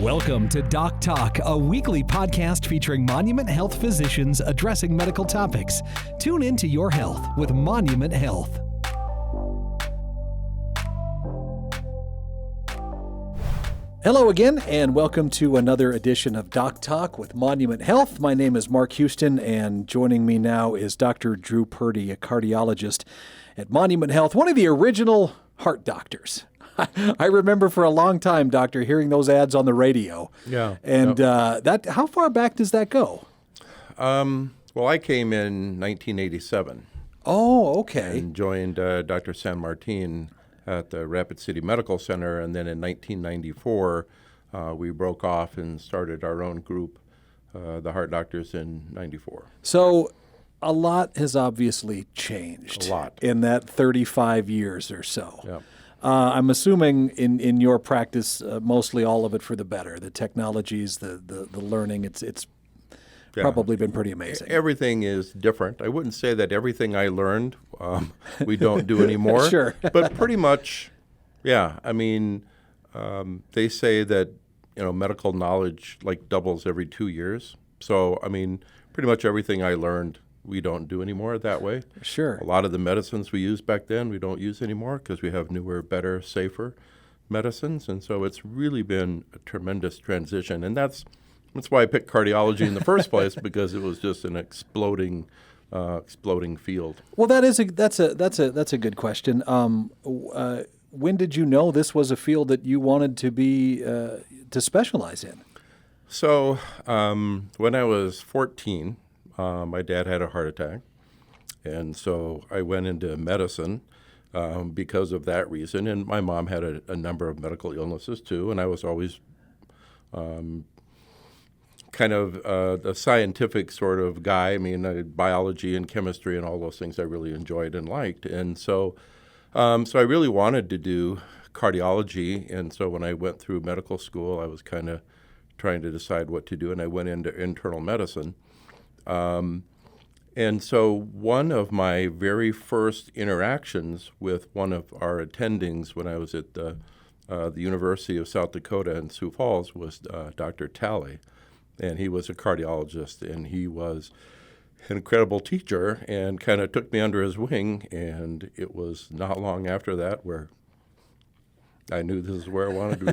Welcome to Doc Talk, a weekly podcast featuring Monument Health physicians addressing medical topics. Tune into your health with Monument Health. Hello again, and welcome to another edition of Doc Talk with Monument Health. My name is Mark Houston, and joining me now is Dr. Drew Purdy, a cardiologist at Monument Health, one of the original heart doctors. I remember for a long time, Doctor, hearing those ads on the radio. Yeah. And that, how far back does that go? Well, I came in 1987. Oh, okay. And joined Dr. San Martin at the Rapid City Medical Center. And then in 1994, we broke off and started our own group, the Heart Doctors, in 94. So a lot has obviously changed. A lot. In that 35 years or so. Yeah. I'm assuming in your practice, mostly all of it for the better. The technologies, the learning, it's probably been pretty amazing. Everything is different. I wouldn't say that everything I learned we don't do anymore. Sure. But pretty much, yeah. I mean, they say that, medical knowledge like doubles every 2 years. So, I mean, pretty much everything I learned we don't do anymore that way. Sure. A lot of the medicines we used back then we don't use anymore because we have newer, better, safer medicines. And so it's really been a tremendous transition. And that's why I picked cardiology in the first place, because it was just an exploding field. Well, that's a good question. When did you know this was a field that you wanted to be to specialize in? So when I was 14, my dad had a heart attack, and so I went into medicine because of that reason. And my mom had a number of medical illnesses too, and I was always kind of a scientific sort of guy. I mean, biology and chemistry and all those things I really enjoyed and liked. And so I really wanted to do cardiology. And so when I went through medical school, I was kind of trying to decide what to do, and I went into internal medicine. And so one of my very first interactions with one of our attendings when I was at the University of South Dakota in Sioux Falls was Dr. Talley. And he was a cardiologist, and he was an incredible teacher and kind of took me under his wing. And it was not long after that where I knew this is where I wanted to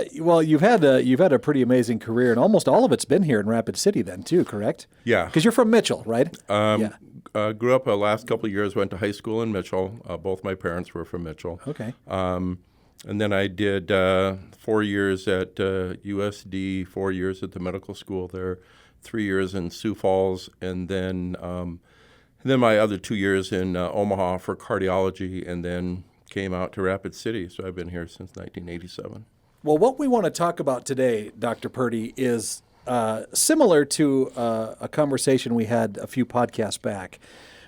be. Well, you've had a pretty amazing career, and almost all of it's been here in Rapid City then too, correct? Yeah. Because you're from Mitchell, right? Grew up the last couple of years, went to high school in Mitchell. Both my parents were from Mitchell. Okay. And then I did 4 years at USD, 4 years at the medical school there, 3 years in Sioux Falls, and then my other 2 years in Omaha for cardiology, and then came out to Rapid City. So I've been here since 1987. Well, what we want to talk about today, Dr. Purdy, is similar to a conversation we had a few podcasts back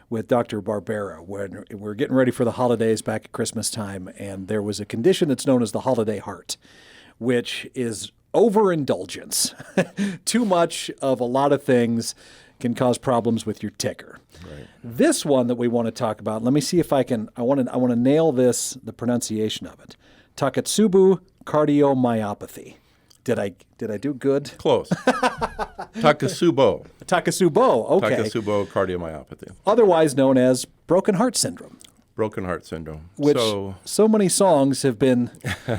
with Dr. Barbera, when we're getting ready for the holidays back at Christmas time, and there was a condition that's known as the holiday heart, which is overindulgence. Too much of a lot of things can cause problems with your ticker. Right. This one that we want to talk about, let me see if I want to nail this, the pronunciation of it. Takotsubo cardiomyopathy. Did I do good? Close. Takotsubo. Takotsubo, okay. Takotsubo cardiomyopathy. Otherwise known as broken heart syndrome. Broken heart syndrome. Which so many songs have been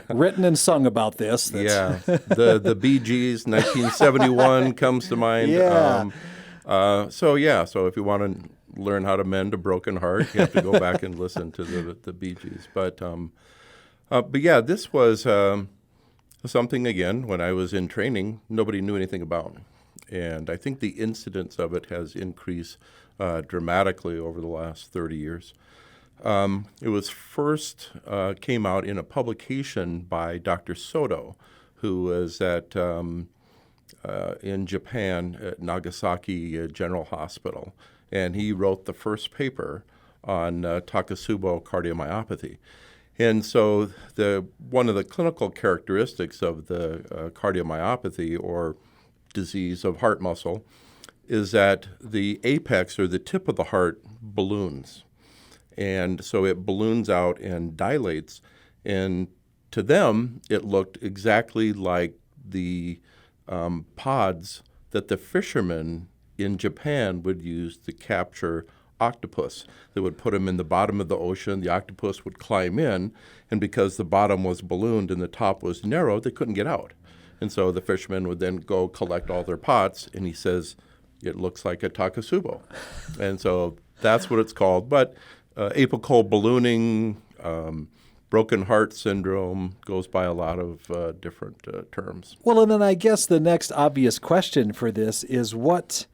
written and sung about this. Yeah. The Bee Gees, 1971 comes to mind. Yeah. So if you want to learn how to mend a broken heart, you have to go back and listen to the Bee Gees. But yeah, this was something, again, when I was in training, nobody knew anything about. And I think the incidence of it has increased dramatically over the last 30 years. It was first came out in a publication by Dr. Soto, who was in Japan at Nagasaki General Hospital. And he wrote the first paper on Takotsubo cardiomyopathy. And so one of the clinical characteristics of the cardiomyopathy, or disease of heart muscle, is that the apex, or the tip of the heart, balloons. And so it balloons out and dilates. And to them, it looked exactly like the pods that the fishermen in Japan would use to capture octopus. They would put them in the bottom of the ocean. The octopus would climb in, and because the bottom was ballooned and the top was narrow, they couldn't get out. And so the fishermen would then go collect all their pots, and he says, it looks like a takasubo. And so that's what it's called. But apical ballooning, broken heart syndrome goes by a lot of different terms. Well, and then I guess the next obvious question for this is what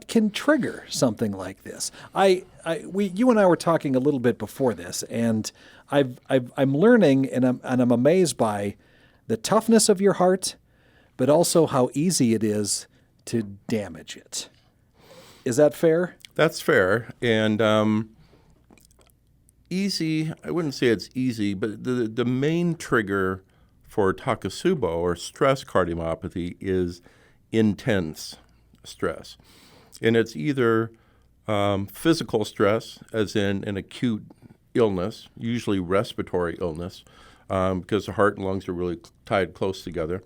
can trigger something like this? You and I were talking a little bit before this, and I'm learning, and I'm amazed by the toughness of your heart, but also how easy it is to damage it. Is that fair? That's fair, and easy. I wouldn't say it's easy, but the main trigger for takasubo or stress cardiomyopathy is intense stress. And it's either physical stress, as in an acute illness, usually respiratory illness, because the heart and lungs are really tied close together.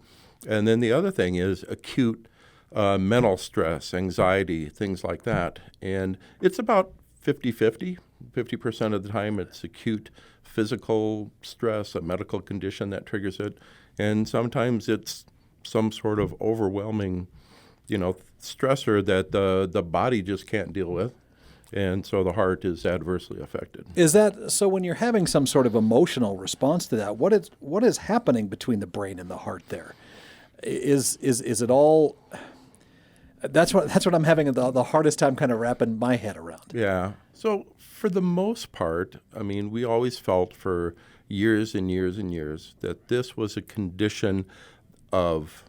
And then the other thing is acute mental stress, anxiety, things like that. And it's about 50-50. 50% of the time it's acute physical stress, a medical condition that triggers it. And sometimes it's some sort of overwhelming stressor that the body just can't deal with, and so the heart is adversely affected. Is that so? When you're having some sort of emotional response to that, what is happening between the brain and the heart there? Is it all? That's what I'm having the hardest time kind of wrapping my head around. Yeah. So for the most part, I mean, we always felt for years and years and years that this was a condition of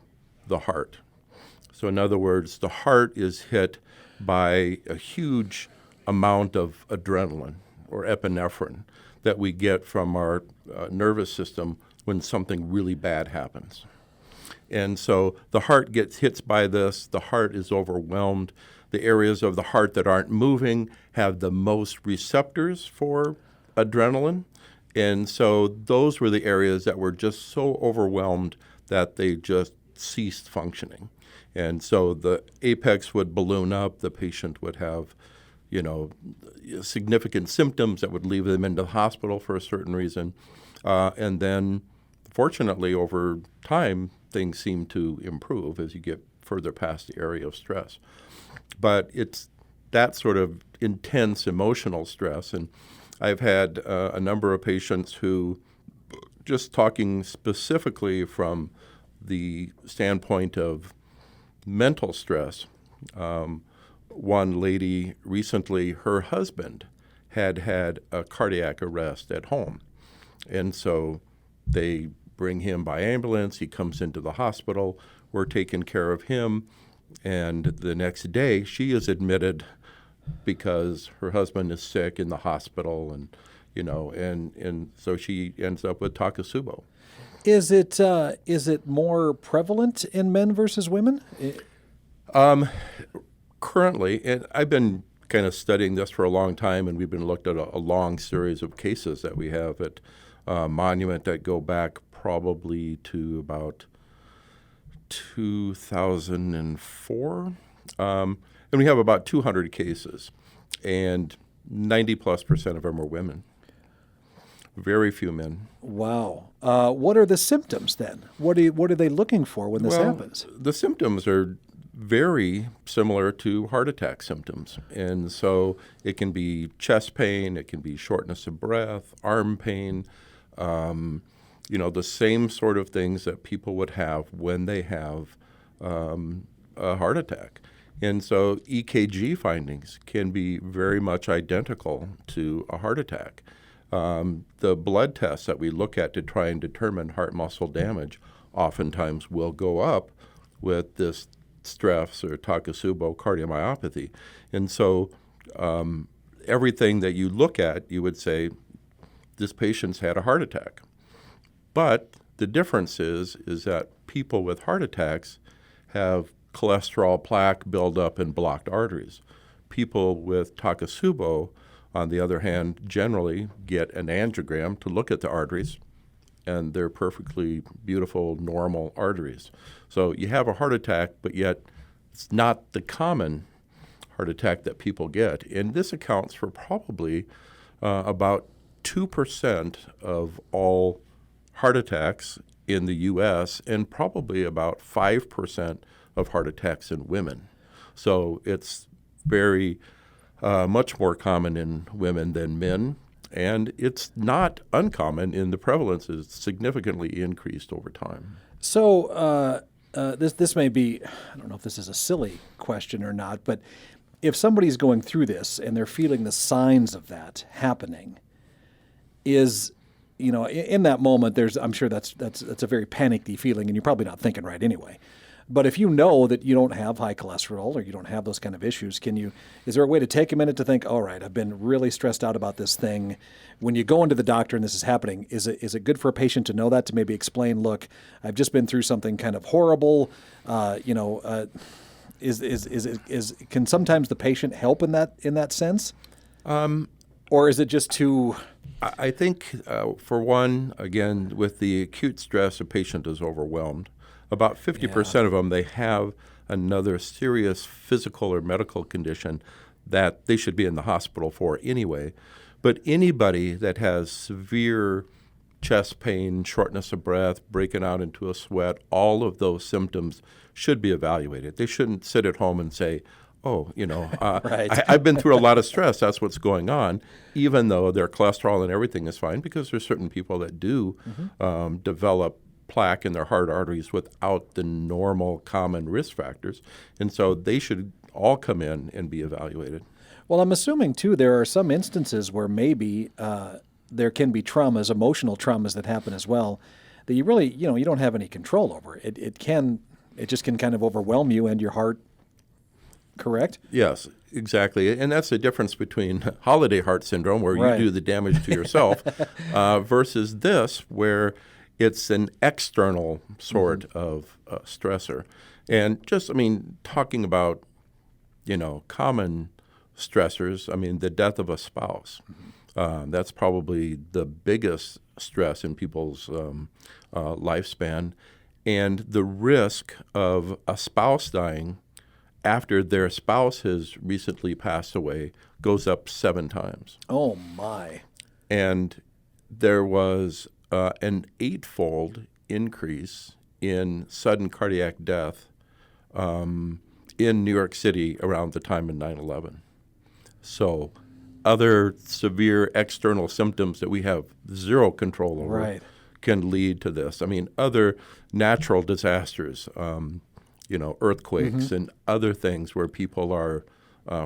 the heart. So in other words, the heart is hit by a huge amount of adrenaline or epinephrine that we get from our nervous system when something really bad happens. And so the heart gets hit by this, the heart is overwhelmed. The areas of the heart that aren't moving have the most receptors for adrenaline. And so those were the areas that were just so overwhelmed that they just ceased functioning. And so the apex would balloon up, the patient would have, significant symptoms that would leave them in the hospital for a certain reason. And then, fortunately, over time, things seem to improve as you get further past the area of stress. But it's that sort of intense emotional stress. And I've had a number of patients who, just talking specifically from the standpoint of mental stress, one lady recently, her husband had a cardiac arrest at home. And so they bring him by ambulance. He comes into the hospital. We're taking care of him. And the next day, she is admitted because her husband is sick in the hospital. And, and so she ends up with takasubo. Is it more prevalent in men versus women? Currently, and I've been kind of studying this for a long time, and we've been looked at a long series of cases that we have at Monument that go back probably to about 2004. And we have about 200 cases, and 90+% of them are women. Very few men. Wow. What are the symptoms then? What are they looking for when this happens? The symptoms are very similar to heart attack symptoms. And so it can be chest pain, it can be shortness of breath, arm pain, the same sort of things that people would have when they have a heart attack. And so EKG findings can be very much identical to a heart attack. The blood tests that we look at to try and determine heart muscle damage oftentimes will go up with this stress or takasubo cardiomyopathy. And so everything that you look at, you would say, this patient's had a heart attack. But the difference is that people with heart attacks have cholesterol plaque buildup in blocked arteries. People with takasubo, on the other hand, generally get an angiogram to look at the arteries, and they're perfectly beautiful, normal arteries. So you have a heart attack, but yet it's not the common heart attack that people get. And this accounts for probably about 2% of all heart attacks in the U.S. and probably about 5% of heart attacks in women. So it's very much more common in women than men, and it's not uncommon in the prevalence is significantly increased over time. So this may be, I don't know if this is a silly question or not, but if somebody's going through this and they're feeling the signs of that happening, is, in that moment, I'm sure that's a very panicky feeling, and you're probably not thinking right anyway. But if you know that you don't have high cholesterol or you don't have those kind of issues, is there a way to take a minute to think, all right, I've been really stressed out about this thing. When you go into the doctor and this is happening, is it good for a patient to know that, to maybe explain, look, I've just been through something kind of horrible, can sometimes the patient help in that sense? Or is it just too... I think, for one, again, with the acute stress, a patient is overwhelmed. About 50% of them, they have another serious physical or medical condition that they should be in the hospital for anyway. But anybody that has severe chest pain, shortness of breath, breaking out into a sweat, all of those symptoms should be evaluated. They shouldn't sit at home and say, right. I've been through a lot of stress. That's what's going on, even though their cholesterol and everything is fine, because there's certain people that do develop plaque in their heart arteries without the normal common risk factors. And so they should all come in and be evaluated. Well, I'm assuming, too, there are some instances where maybe there can be traumas, emotional traumas that happen as well, that you really, you don't have any control over. It just can kind of overwhelm you and your heart, correct? Yes, exactly. And that's the difference between holiday heart syndrome, where Right. you do the damage to yourself, versus this, where it's an external sort of stressor. And just, talking about, common stressors, the death of a spouse, that's probably the biggest stress in people's lifespan. And the risk of a spouse dying after their spouse has recently passed away goes up 7 times. Oh, my. And there was an 8-fold increase in sudden cardiac death in New York City around the time of 9/11. So other severe external symptoms that we have zero control over Right. can lead to this. Other natural disasters, earthquakes and other things where people are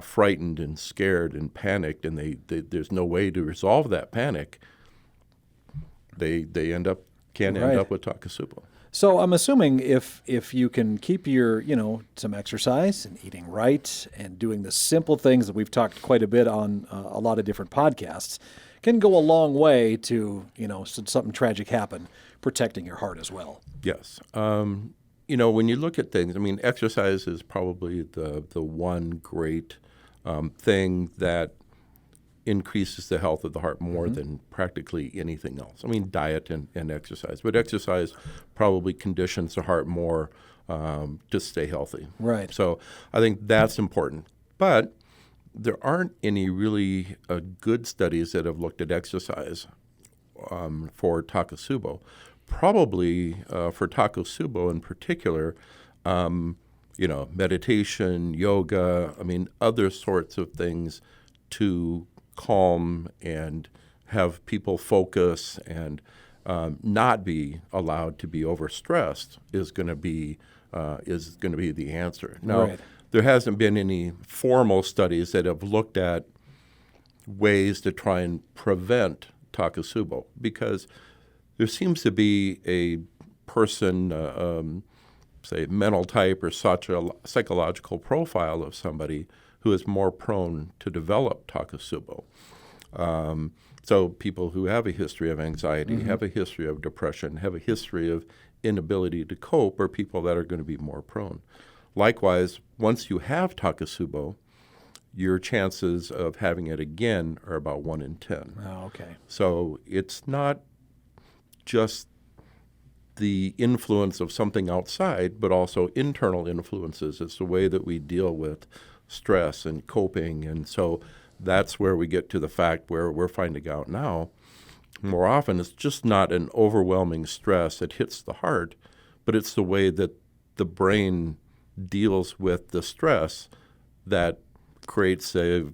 frightened and scared and panicked, and there's no way to resolve that panic. They end up with Takotsubo. So I'm assuming if you can keep your, some exercise and eating right and doing the simple things that we've talked quite a bit on a lot of different podcasts, can go a long way to, should something tragic happen, protecting your heart as well. Yes. When you look at things, exercise is probably the one great thing that increases the health of the heart more than practically anything else. Diet and exercise. But exercise probably conditions the heart more to stay healthy. Right. So I think that's important. But there aren't any really good studies that have looked at exercise for Takotsubo. Probably for Takotsubo in particular, meditation, yoga, other sorts of things to calm and have people focus and not be allowed to be overstressed is going to be the answer. Now, Right. There hasn't been any formal studies that have looked at ways to try and prevent Takotsubo, because there seems to be a person, say, mental type or psychological profile of somebody who is more prone to develop Takotsubo. So people who have a history of anxiety, have a history of depression, have a history of inability to cope are people that are going to be more prone. Likewise, once you have Takotsubo, your chances of having it again are about 1 in 10. Oh, okay. So it's not just the influence of something outside, but also internal influences. It's the way that we deal with stress and coping. And so that's where we get to the fact where we're finding out now, more often it's just not an overwhelming stress that hits the heart, but it's the way that the brain deals with the stress that creates a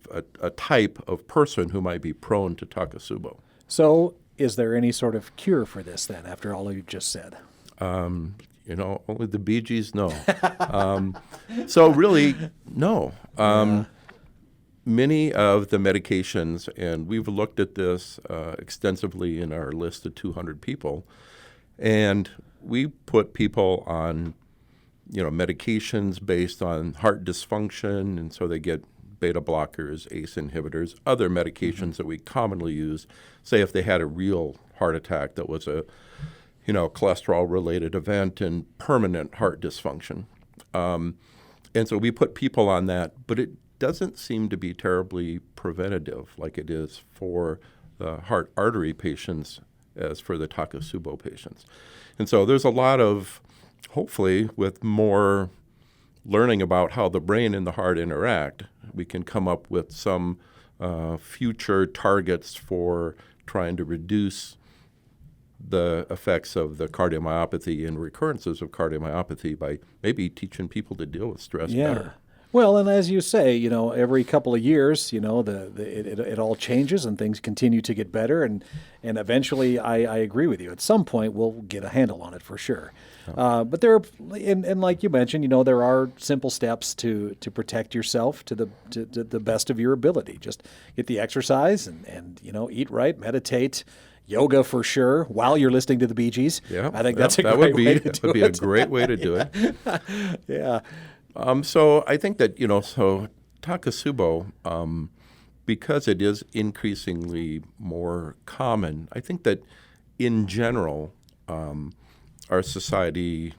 type of person who might be prone to Takotsubo. So is there any sort of cure for this then, after all you've just said? Only the Bee Gees know. So really, no. Many of the medications, and we've looked at this extensively in our list of 200 people, and we put people on, medications based on heart dysfunction, and so they get beta blockers, ACE inhibitors, other medications that we commonly use, say if they had a real heart attack that was a, cholesterol-related event and permanent heart dysfunction. And so we put people on that, but it doesn't seem to be terribly preventative like it is for the heart artery patients as for the Takotsubo patients. And so there's a lot of, hopefully, with more learning about how the brain and the heart interact, we can come up with some future targets for trying to reduce the effects of the cardiomyopathy and recurrences of cardiomyopathy by maybe teaching people to deal with stress better. Well, and as you say, every couple of years, it all changes and things continue to get better, and eventually, I agree with you. At some point, we'll get a handle on it for sure. But there are, and like you mentioned, there are simple steps to protect yourself to the best of your ability. Just get the exercise and eat right, meditate. Yoga for sure while you're listening to the Bee Gees. Yeah, I think that's a great way to do it. That would be a great way to do it. Yeah. So I think that, Takotsubo, because it is increasingly more common, I think that in general, our society,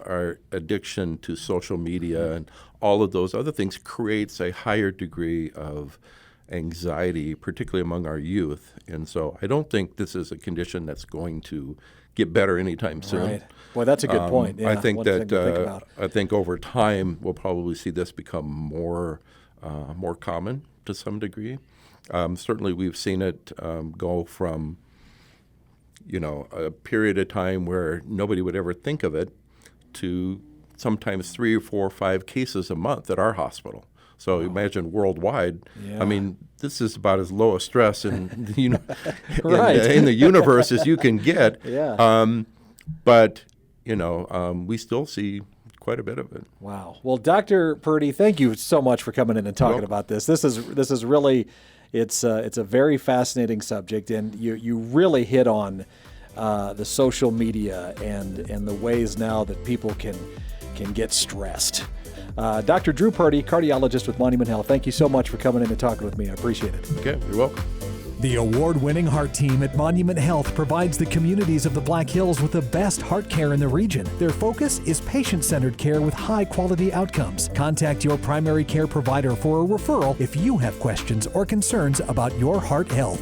our addiction to social media and all of those other things creates a higher degree of anxiety, particularly among our youth. And so I don't think this is a condition that's going to get better anytime soon. Right. Boy, that's a good point. Yeah, I think that I think over time we'll probably see this become more common to some degree. Certainly, we've seen it go from a period of time where nobody would ever think of it to sometimes 3 or 4 or 5 cases a month at our hospital. So imagine worldwide. Yeah. I mean, this is about as low a stress in Right. in the universe as you can get. Yeah. But we still see quite a bit of it. Wow. Well, Dr. Purdy, thank you so much for coming in and talking about this. This is really, it's a very fascinating subject, and you really hit on the social media and the ways now that people can get stressed. Dr. Drew Purdy, cardiologist with Monument Health, thank you so much for coming in and talking with me. I appreciate it. Okay, you're welcome. The award-winning heart team at Monument Health provides the communities of the Black Hills with the best heart care in the region. Their focus is patient-centered care with high-quality outcomes. Contact your primary care provider for a referral if you have questions or concerns about your heart health.